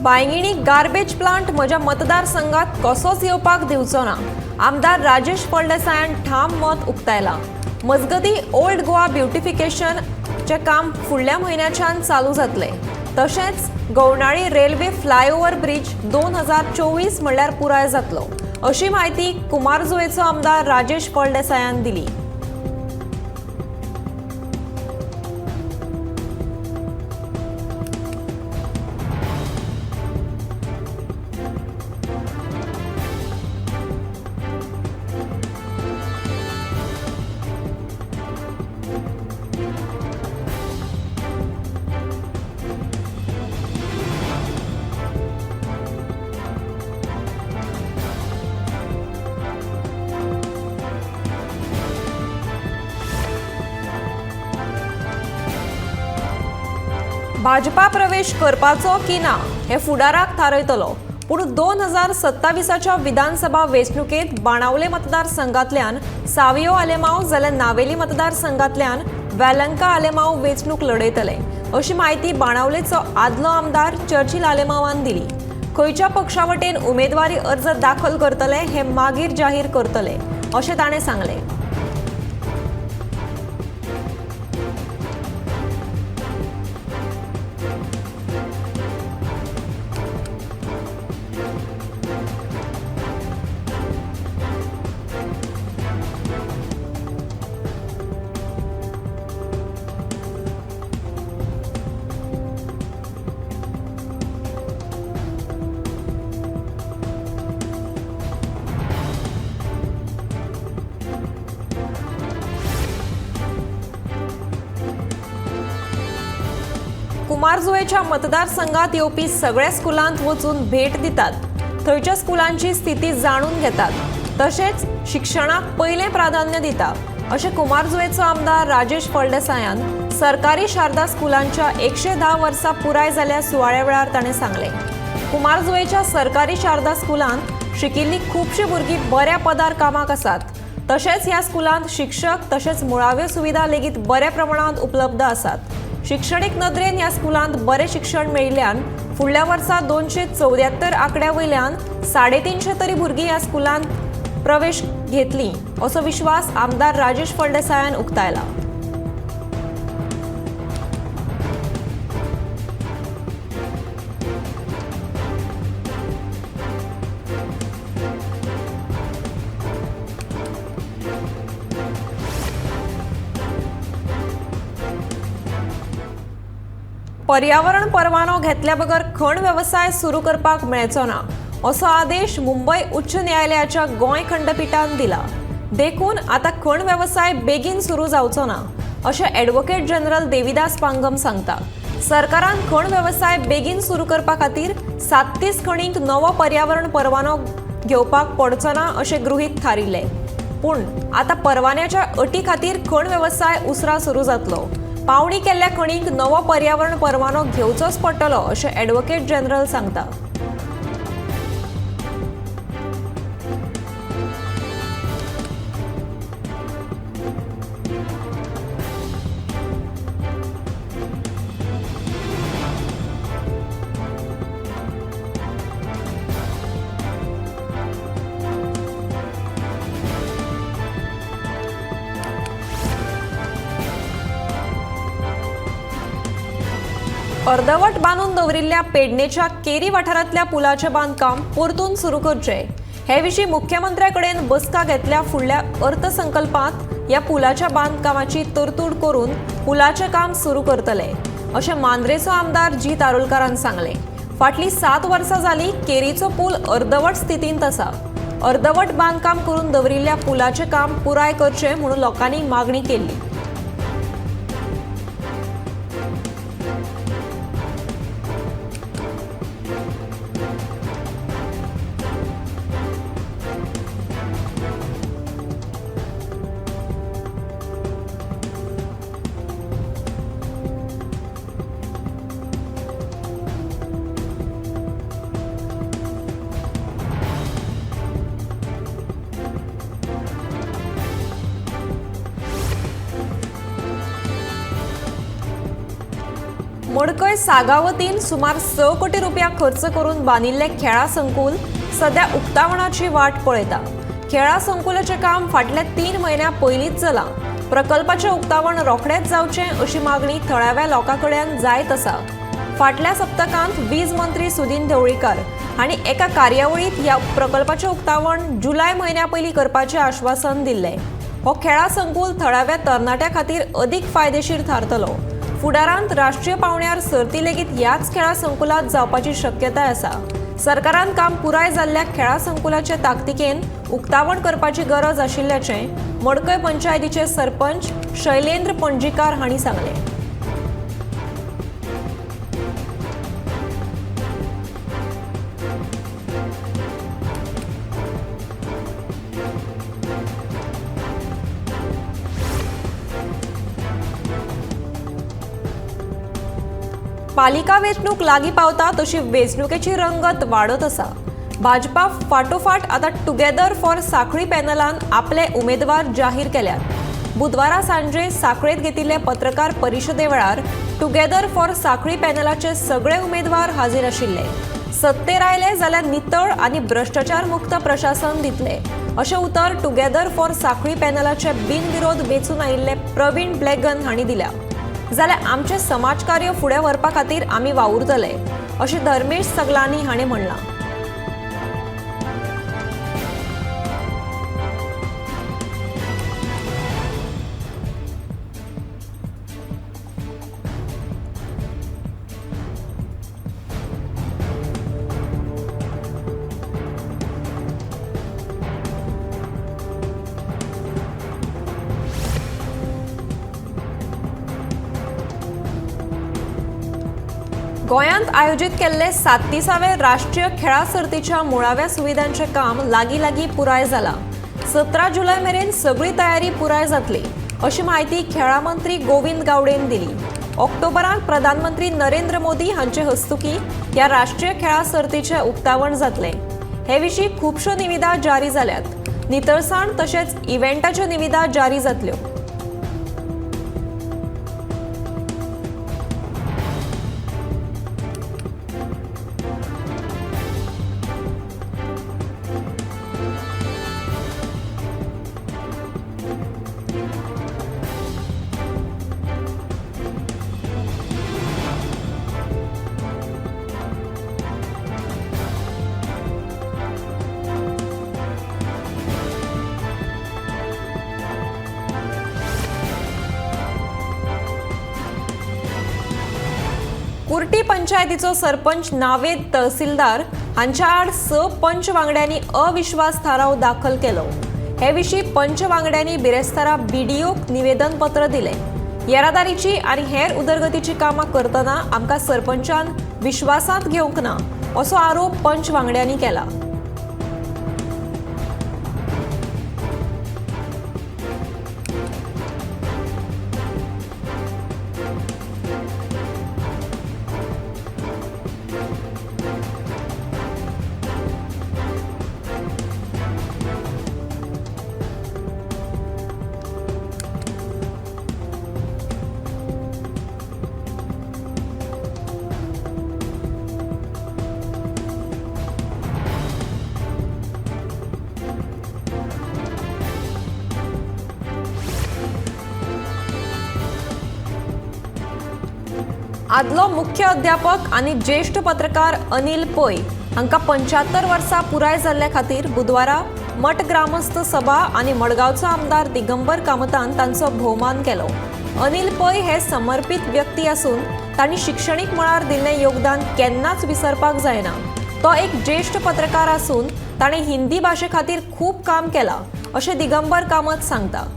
बायंगिणी garbage plant म्हज्या मतदारसंघात कसोच येवपाक दिवचो ना. आमदार राजेश फळदेसायान ठाम मत उक्तायलां. मजगती ओल्ड गोवा ब्युटिफिकेशन चे काम फुडल्या म्हयन्याच्यान चालू जातले. तशेंच गवनाळी रेल्वे फ्लायओव्हर ब्रिज 2024 म्हणल्यार पुराय जातलो, अशी माहिती कुमारजुंवेचो आमदार राजेश फळदेसायान दिली. भाजपा प्रवेश करपाचो की ना हे फुडाराक थारयतलो. पूण 2027च्या विधानसभा वेंचणुकेंत बाणावले मतदारसंघांतल्यान सावियो आलेमांव जाल्यार नावेली मतदारसंघांतल्यान वेलंका आलेमांव वेंचणूक लढयतले, अशी माहिती बाणावलेचो आदलो आमदार चर्चिल आलेमांवान दिली. खंयच्या पक्षा वटेन उमेदवारी अर्ज दाखल करतले हे मागीर जाहीर करतले, अशें ताणें सांगलें. कुमारजुंवेच्या मतदारसंघात येवपी सगळ्या स्कुलांत वचून भेट दितात, थंयच्या स्कुलांची स्थिती जाणून घेतात, तशेंच शिक्षणाक पयलें प्राधान्य दिता, अशें कुमारजुंवेचो आमदार राजेश फळदेसायान सरकारी शारदा स्कुलांच्या 110 वर्सां पुराय जाल्ल्या सुवाळ्या वेळार ताणें सांगलें. कुमारजुंवेच्या सरकारी शारदा स्कुलांत शिकिल्लीं खुबशीं भुरगीं बऱ्या पदार कामाक आसात. तशेंच ह्या स्कुलांत शिक्षक तशेंच मुळाव्यो सुविधा लेगीत बऱ्या प्रमाणांत उपलब्ध आसात. शिक्षणीक नदरेन ह्या स्कुलांत बरें शिक्षण मेळिल्ल्यान फुडल्या वर्सा 274 आंकड्या वयल्यान 350 तरी भुरगीं ह्या स्कुलांत प्रवेश घेतलीं, असो विश्वास आमदार राजेश फळदेसायान उक्तायला. पर्यावरण परवानो घेतल्या बगर खण वेवसाय सुरू करपाक मेळचो ना, असो आदेश मुंबय उच्च न्यायालयाच्या गोंय खंडपीठान दिला. देखून आता खण वेवसाय बेगीन सुरू जावचो ना, अशें ॲडव्होकेट जनरल देविदास पांगम सांगता. सरकारान खण वेवसाय बेगीन सुरू करपा खातीर 37 खणींक नवो पर्यावरण परवानो घेवपाक पडचो ना अशें गृहीत थारिल्लें. पूण आता परवान्याच्या अटी खातीर खण वेवसाय उसरा सुरू जातलो. पावणी केल्ल्या खणींक नवो पर्यावरण परवानो घेवचोच पडटलो, अशें ॲडव्होकेट जनरल सांगता. अर्धवट बांदून दवरिल्ल्या पेडणेच्या केरी वाठारांतल्या पुलाचें बांदकाम परतून सुरू करचें, हे विशीं मुख्यमंत्र्या कडेन बसका घेतल्या. फुडल्या अर्थसंकल्पांत ह्या पुलाच्या बांदकामाची तरतूद करून पुलाचें काम सुरू करतले, अशें मांद्रेचो आमदार जी तारुलकारान सांगलें. फाटलीं 7 वर्सां जालीं केरीचो पूल अर्धवट स्थितींत आसा. अर्धवट बांदकाम करून दवरिल्ल्या पुलाचें काम पुराय करचें म्हणून लोकांनी मागणी केल्ली. मडकय सागावतीन सुमार 6 कोटी रुपया खर्च करून बांदिल्ले खेळा संकुल सध्या उक्तावणाची वाट पळयता। खेळा संकुलाचे काम फाटल्या 3 महिन्या पयलींच जाला। प्रकल्पाचे उक्तावण रोखडेच जावचे अशी मागणी थळाव्या लोकांकडल्यान जायत आसा। फाटल्या सप्तकांत वीज मंत्री सुदीन ढवळीकर हांणी एका कार्यावळीत ह्या प्रकल्पाचे उक्तावण जुलय महिन्या पयलीं करपाचे आश्वासन दिल्ले। हो खेळा संकुल थळाव्या तरणाट्यां खातीर अदीक फायदेशीर थारतलो। फुडारांत राष्ट्रीय पावंड्यार सर्ती लेगीत ह्याच खेळा संकुलात जावपाची शक्यताय आसा। सरकारान काम पुराय जाल्ल्या खेळा संकुलाचे ताकतिकेन उक्तावण करपाची गरज आशिल्ल्याचें मडकय पंचायतीचे सरपंच शैलेंद्र पणजीकार हांणी सांगलें। पालिका वेंचणूक लागीं पावता तशी वेंचणुकेची रंगत वाडत आसा। भाजपा फाटोफाट आता टुगेदर फॉर सांखळी पॅनलान आपले उमेदवार जाहीर केल्यात। बुधवारा सांजे सांखळेत घेतिल्ले पत्रकार परिशदे वेळार टुगेदर फॉर सांखळी पॅनलाचे सगळे उमेदवार हाजीर आशिल्ले। सत्तेर आयले जाल्यार नितळ आनी भ्रष्टाचार मुक्त प्रशासन दितले अशें उतर टुगेदर फॉर सांखळी पॅनलाचे बिनविरोध वेंचून आयिल्ले प्रवीण ब्लॅगन हांणी दिल्या। जाल्यार आमचे समाजकार्य फुडें व्हरपा खातीर आमी वावुरतले अशें धर्मेश सगलानी हाणें म्हणलां। गोंयांत आयोजित केल्ले 37वे राष्ट्रीय खेळा सर्तीच्या मुळाव्या सुविधांचे काम लागीं पुराय जाला। 17 जुलय मेरेन सगळी तयारी पुराय जातली अशी माहिती खेळा मंत्री गोविंद गावडेन दिली। ऑक्टोबरांत प्रधानमंत्री नरेंद्र मोदी हांचे हस्तुकी ह्या राष्ट्रीय खेळा सर्तीचे उक्तावण जातले। हे विशीं खुबश्यो निविदा जारी जाल्यात। नितळसाण तशेंच इव्हेंटाच्यो निविदा जारी जातल्यो। कुर्टी पंचायतीचो सरपंच नावेद तहसीलदार हांच्या आड 6 पंच वांगड्यांनी अविश्वास थाराव दाखल केलो। हे विशीं पंच वांगड्यांनी बिरेस्तारा बीडीओक निवेदन पत्र दिले। येरादारीची आनी हेर उदरगतीची कामां करतना आमकां सरपंचान विश्वासांत घेवंक ना असो आरोप पंच वांगड्यांनी केला। आदलो मुख्य अध्यापक आनी ज्येष्ठ पत्रकार अनिल पै हांकां 75 वर्सां पुराय जाल्ल्या खातीर बुधवारा मठ ग्रामस्थ सभा आनी मडगांवचो आमदार दिगंबर कामतान तांचो भोवमान केलो। अनिल पै हे समर्पीत व्यक्ती आसून तांणी शिक्षणीक मळार दिल्लें योगदान केन्नाच विसरपाक जायना। तो एक ज्येष्ठ पत्रकार आसून ताणें हिंदी भाशे खातीर खूब काम केलां अशें दिगंबर कामत सांगता।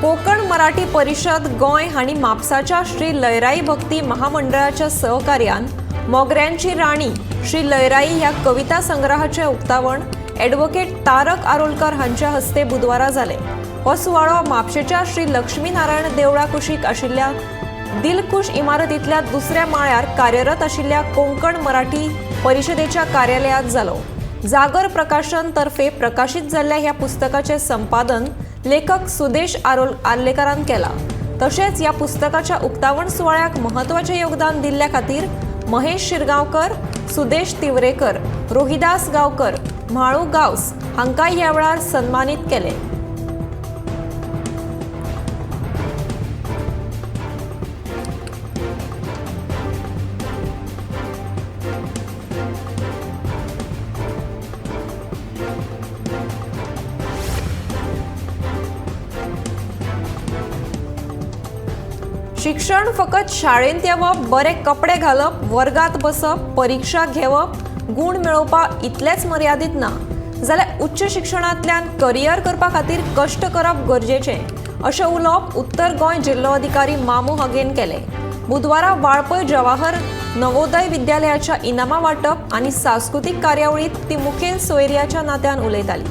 कोकण मराठी परिषद गोंय हांणी म्हापसाच्या श्री लयराई भक्ती महामंडळाच्या सहकार्यान मोगऱ्यांची राणी श्री लयराई ह्या कविता संग्रहाचे उक्तावण ॲडव्होकेट तारक आरोलकर हांच्या हस्ते बुधवारा जाले। हो सुवाळो म्हापशेच्या श्री लक्ष्मी नारायण देवळा कुशीक आशिल्ल्या दिलखुश इमारतींतल्या दुसऱ्या माळ्यार कार्यरत आशिल्ल्या कोंकण मराठी परिशदेच्या कार्यालयात जालो। जागर प्रकाशन तर्फे प्रकाशित जाल्ल्या ह्या पुस्तकाचे संपादन लेखक सुदेश आर्लेकरान केला। तशेंच या पुस्तकाच्या उक्तावण सुवाळ्याक महत्वाचे योगदान दिल्ल्या खातीर महेश शिरगांवकर, सुदेश तिवरेकर, रोहिदास गांवकर, म्हाळू गांवस हांकांय ह्या वेळार सन्मानीत केले। शिक्षण फकत शाळेंत येवप, बरे कपडे घालप, वर्गात बसप, परीक्षा घेवप, गुण मेळोवपाक इतलेच मर्यादित ना, जाल्यार उच्च शिक्षणांतल्यान करियर करपा खातीर कश्ट करप गरजेचें अशें उलोवप उत्तर गोंय जिल्लो अधिकारी मामू हगेन केले। बुधवारा वाळपय जवाहर नवोदय विद्यालयाच्या इनामां वांटप आनी सांस्कृतीक कार्यावळींत ती मुखेल सोयऱ्याच्या नात्यान उलयताली।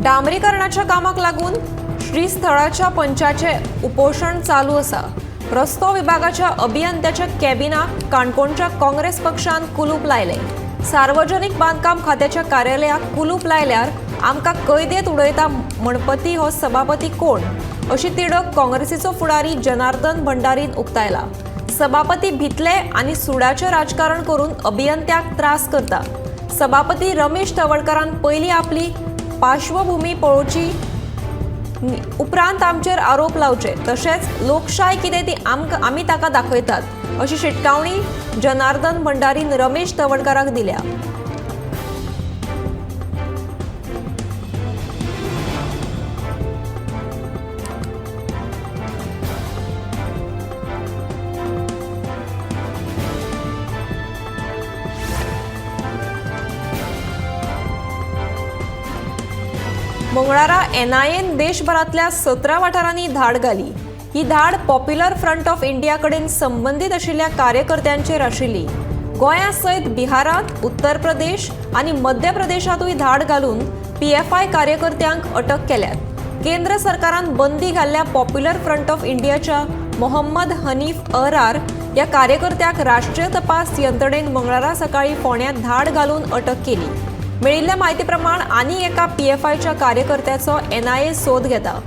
डांबरीकरणाच्या कामाक लागून श्रीस्थळाच्या पंचाचे उपोषण चालू आसा। रस्तो विभागाच्या अभियंत्याच्या कॅबिनाक काणकोणच्या काँग्रेस पक्षान कुलूप लायले। सार्वजनीक बांदकाम खात्याच्या कार्यालयाक कुलूप लायल्यार आमकां कैदेत उडयता म्हणपती हो सभापती कोण अशी तिडक काँग्रेसीचो फुडारी जनार्दन भंडारीन उक्तायला। सभापती भितले आनी सुडाचें राजकारण करून अभियंत्याक त्रास करता। सभापती रमेश तवडकरान पयलीं आपली पार्श्वभूमी पळोवची, उपरांत आमचेर आरोप लावचे, तशेंच लोकशाय कितें ती आमी ताका दाखयतात अशी शिटकावणी जनार्दन भंडारीन रमेश तवडकराक दिल्या। मंगळारा एनआयएन देशभरातल्या 17 वाठारांनी धाड घाली। ही धाड पॉप्युलर फ्रंट ऑफ इंडिया कडेन संबंधित आशिल्ल्या कार्यकर्त्यांचेर आशिल्ली। गोंया सयत बिहारांत, उत्तर प्रदेश आनी मध्य प्रदेशातूय धाड घालून पीएफआय कार्यकर्त्यांक अटक केल्यात। केंद्र सरकारान बंदी घाल्ल्या पॉप्युलर फ्रंट ऑफ इंडियाच्या मोहम्मद हनीफ अहरार या कार्यकर्त्याक राष्ट्रीय तपास यंत्रणेन मंगळारा सकाळी फोंड्यात धाड घालून अटक केली। मेळिल्ल्या माहिती प्रमाण आनी एका पीएफआयच्या कार्यकर्त्याचो एनआयए सोद घेता।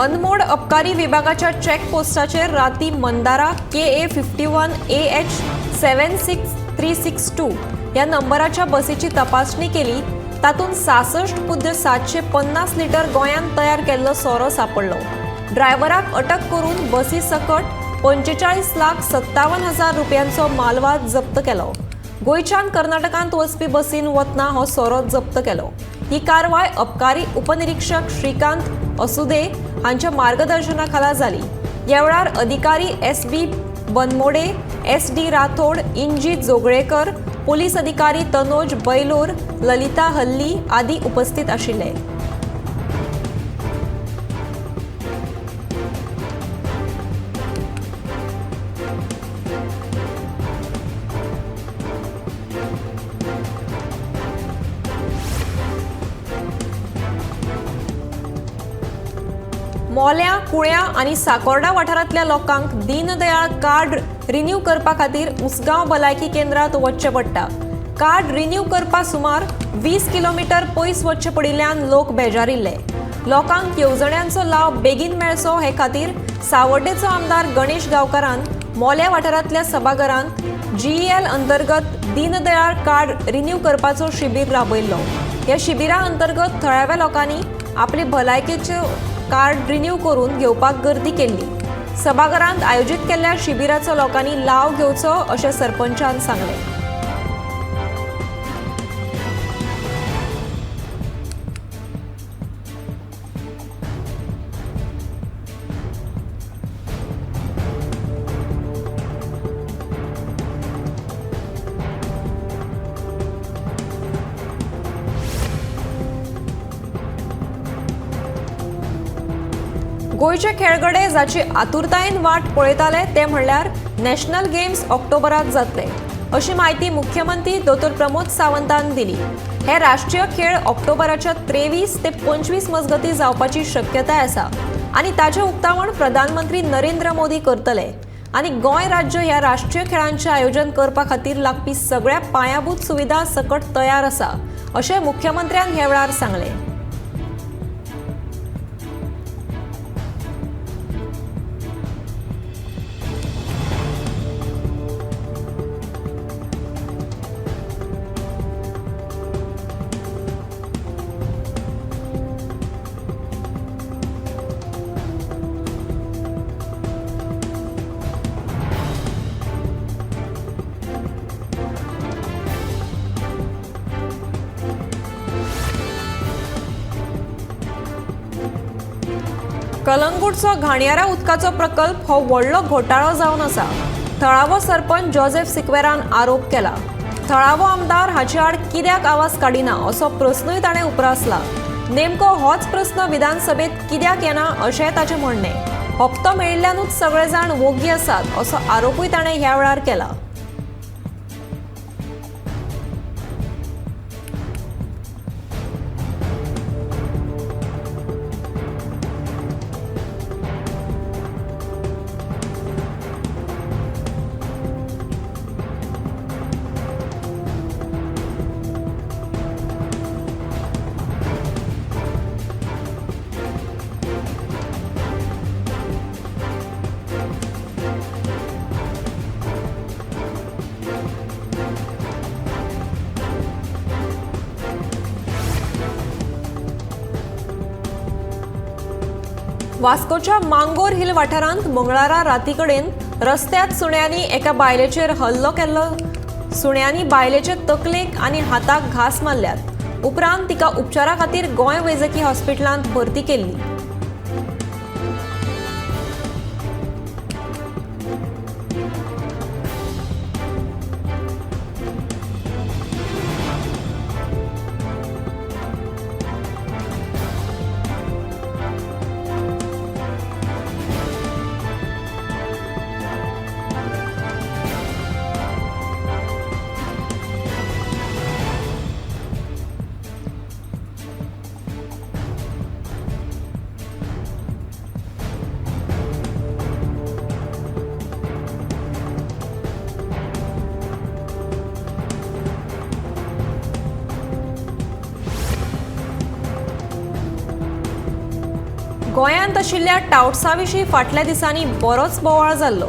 अनमोड अबकारी विभागाच्या चेक पोस्टाचेर राती मंदारा KA 51 AH 76362 या नंबराच्या बसीची तपासणी केली। तातूंत 66.750 लिटर गोंयांत तयार केल्लो सोरो सापडलो। ड्रायव्हराक अटक करून बसी सकट 45,57,000 रुपयांचो मालवाद जप्त केलो। गोंयच्यान कर्नाटकांत वचपी बसीन वतना हो सोरो जप्त केलो। ही कारवाय अबकारी उपनिरीक्षक श्रीकांत असुदे हांच्या मार्गदर्शनाखाला जाली। ह्या वेळार अधिकारी SB बनमोडे, SD राठोड, इंजी जोगळेकर, पोलीस अधिकारी तनोज बैलोर, ललिता हल्ली आदी उपस्थित आशिल्ले। मोल्या, कुळ्या आणि साकोर्डा वाठारांतल्या लोकांक दीनदयाळ कार्ड रिन्यू करपा खातीर उसगांव भलायकी केंद्रात वचचें पडटा। कार्ड रिन्यू करपा सुमार 20 किलोमीटर पयस वचचे पडिल्ल्यान लोक बेजारिल्ले. लोकांक येवजण्यांचो लाव बेगीन मेळचो हे खातीर सावर्डेचो आमदार गणेश गांवकारान मोल्या वाठारांतल्या सभाघरांत GEL अंतर्गत दीनदयाळ कार्ड रिन्यू करपाचो शिबीर राबयल्लो. ह्या शिबिरा अंतर्गत थळाव्या लोकांनी आपली भलायकेचो कार्ड रिन्यू करून घेवपाक गर्दी केल्ली. सभाघरांत आयोजीत केल्ल्या शिबिराचो लोकांनी लाव घेवचो अशें सरपंचान सांगलें. गोयचे खेळगडे जाची आतुरतायेन वाट पळयताले ते म्हणल्यार नॅशनल गेम्स ऑक्टोबरात जातले अशी माहिती मुख्यमंत्री दोतोर प्रमोद सावंतान दिली. हे राष्ट्रीय खेळ ऑक्टोबराच्या 23 ते 25 मजगती जावपाची शक्यताय आसा आनी ताचे उक्तावण प्रधानमंत्री नरेंद्र मोदी करतले. आनी गोंय राज्य ह्या राष्ट्रीय खेळांचे आयोजन करपा खातीर लागपी सगळ्या पायाभूत सुविधा सकट तयार आसा अशें मुख्यमंत्र्यान ह्या वेळार सांगलें. कलंगूटचो घाणयारा उदकाचो प्रकल्प हो व्हडलो घोटाळो जावन आसा. थळावो सरपंच जोसेफ सिक्वेरान आरोप केला. थळावो आमदार हाचे आड कित्याक आवाज काडिना असो प्रस्नूय ताणें उपरासला. नेमको होच प्रस्न विधानसभेत कित्याक येना अशेंय ताचें म्हणणें. हप्तो मेळिल्ल्यानूच सगळे जाण मोगी आसात असो आरोपूय ताणें ह्या वेळार केला. वास्कोच्या मांगोर हिल वाठारांत मंगळारा रातीकडेन रस्त्यात सुण्यांनी एका बायलेचेर हल्लो केल्लो. सुण्यांनी बायलेचे तकलेक आनी हाताक घास मारल्यात. उपरांत तिका उपचारा खातीर गोंय वैजकी हॉस्पिटलांत भरती केल्ली. गोंयांत आशिल्ल्या टाउट्सा विशीं फाटल्या दिसांनी बरोच बोवाळ जाल्लो.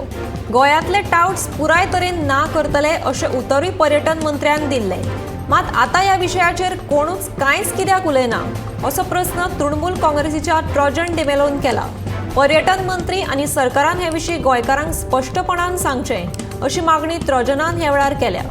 गोंयांतले टाउट्स पुराय तरेन ना करतले अशें उतरूय पर्यटन मंत्र्यान दिल्लें. मात आतां ह्या विशयाचेर कोणूच कांयच कित्याक उलयना असो प्रस्न तृणमूल काँग्रेसीच्या ट्रोजन डिमेलोन केला. पर्यटन मंत्री आनी सरकारान हे विशीं गोंयकारांक स्पश्टपणान सांगचें अशी मागणी ट्रोजनान ह्या वेळार केल्या.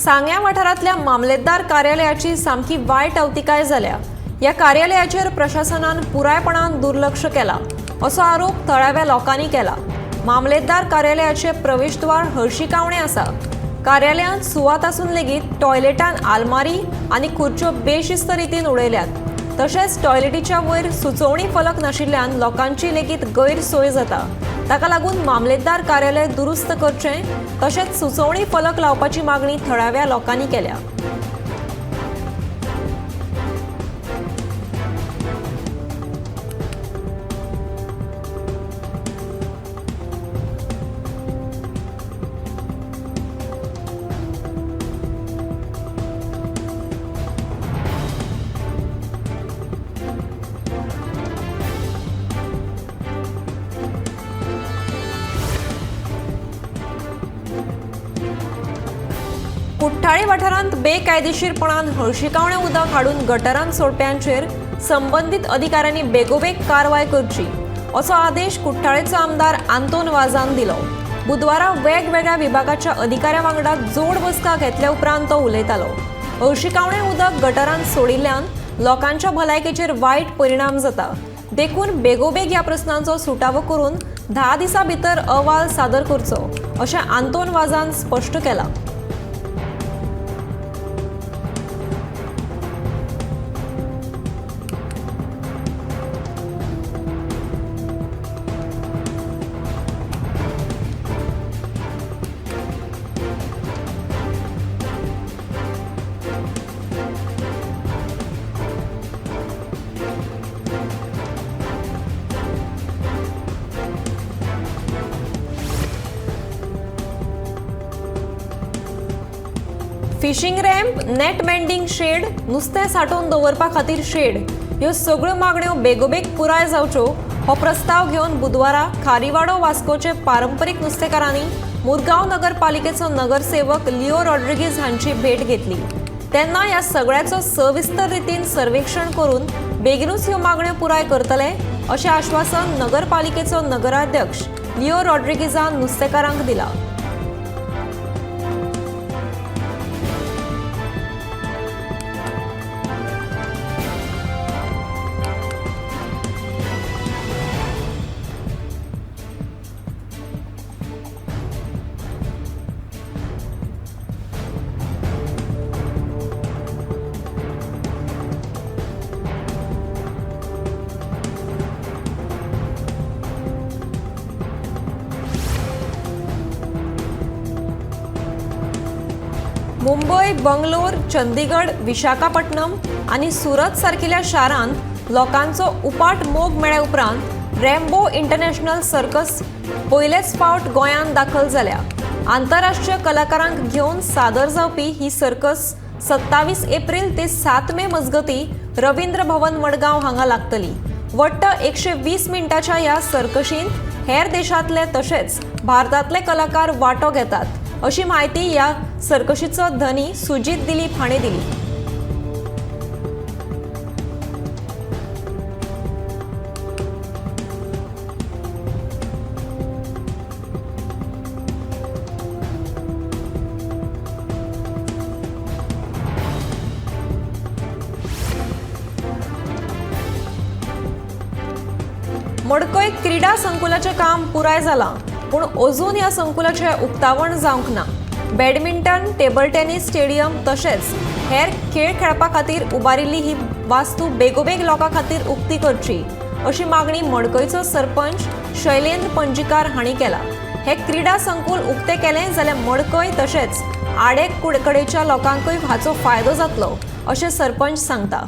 सांग्या वाठारांतल्या मामलेदार कार्यालयाची सामकी वायट अवतिकाय जाल्या. ह्या कार्यालयाचेर प्रशासनान पुरायपणान दुर्लक्ष केला. असो आरोप थळाव्या लोकांनी केला। मामलेदार कार्यालयाचे प्रवेशद्वार हळशिकावणे आसा। कार्यालयांत सुवात आसून लेगीत टॉयलेटान आलमारी आनी खुर्च्यो बेशिस्त रितीन उडयल्यात। तशेंच टॉयलेटीच्या वयर सुचोवणी फलक नाशिल्ल्यान लोकांची लेगीत गैरसोय जाता। ताका लागून मामलेदार कार्यालय दुरुस्त करचें तशेंच सुचोवणी फलक लावपाची मागणी थळाव्या लोकांनी केल्या। कुट्टाळे वाठारांत बेकायदेशीरपणान हळशिकावणे उदक हाडून गटारांत सोडप्यांचेर संबंधीत अधिकाऱ्यांनी बेगोबेग कारवाय करची असो आदेश कुट्टाळेचो आमदार आंतोन वाझान दिलो। बुधवारा वेगवेगळ्या विभागाच्या अधिकाऱ्यां वांगडा जोड बसका घेतल्या उपरांत तो उलयतालो। हळशिकावणे उदक गटारांत सोडिल्ल्यान लोकांच्या भलायकेचेर वायट परिणाम जाता। देखून बेगोबेग ह्या प्रस्नांचो सुटावो करून 10 दिसां भितर अहवाल सादर करचो अशें आंतोन वाझान स्पश्ट केलां। Fishing ramp, net mending shed, नुस्तें सांठोवन दवरपा खातीर शेड ह्यो सगळ्यो मागण्यो बेगोबेग पुराय जावच्यो हो प्रस्ताव घेवन बुधवारा खारीवाडो वास्कोचे पारंपरीक नुस्तेकारांनी मुरगांव नगरपालिकेचो नगरसेवक लिओ रॉड्रिगीज हांची भेट घेतली। तेन्ना ह्या सगळ्याचो सविस्तर रितीन सर्वेक्षण करून बेगीनूच ह्यो मागण्यो पुराय करतले अशें आश्वासन नगरपालिकेचो नगराध्यक्ष लिओ रॉड्रिगीजान नुस्तेकारांक दिलां। मुंबई, बंगलोर, चंदीगड, विशाखापट्टणम आणि सुरत सारकिल्या शारांत लोकांचो उपाट मोग मेळ्ळ्या उपरांत रॅम्बो इंटरनॅशनल सर्कस पयलेच फावट गोंयांत दाखल जाल्या। आंतरराष्ट्रीय कलाकारांक घेवन सादर जावपी ही सर्कस 27 एप्रिल ते 7 मे मजगती रवींद्र भवन मडगांव हांगा लागतली। वट्ट 120 मिनटाच्या ह्या सर्कशींत हेर देशांतले तशेंच भारतांतले कलाकार वांटो घेतात अशी माहिती ह्या सर्कशीचो धनी सुजीत दिलीप हाणें दिली। मडकय क्रीडा संकुलाचें काम पुराय जालां, पूण अजून ह्या संकुलाचें उक्तावण जावंक ना। बॅडमिंटन, टेबल टेनिस स्टेडियम तशेंच हेर खेळ खेळपा खातीर उबारिल्ली ही वास्तू बेगोबेग लोकां खातीर उक्ती करची अशी मागणी मडकयचो सरपंच शैलेंद्र पंजीकार हांणी केला। हे क्रीडा संकुल उक्तें केलें जाल्यार मडकय तशेंच आडेक कडेच्या लोकांकूय हाचो फायदो जातलो अशें सरपंच सांगता।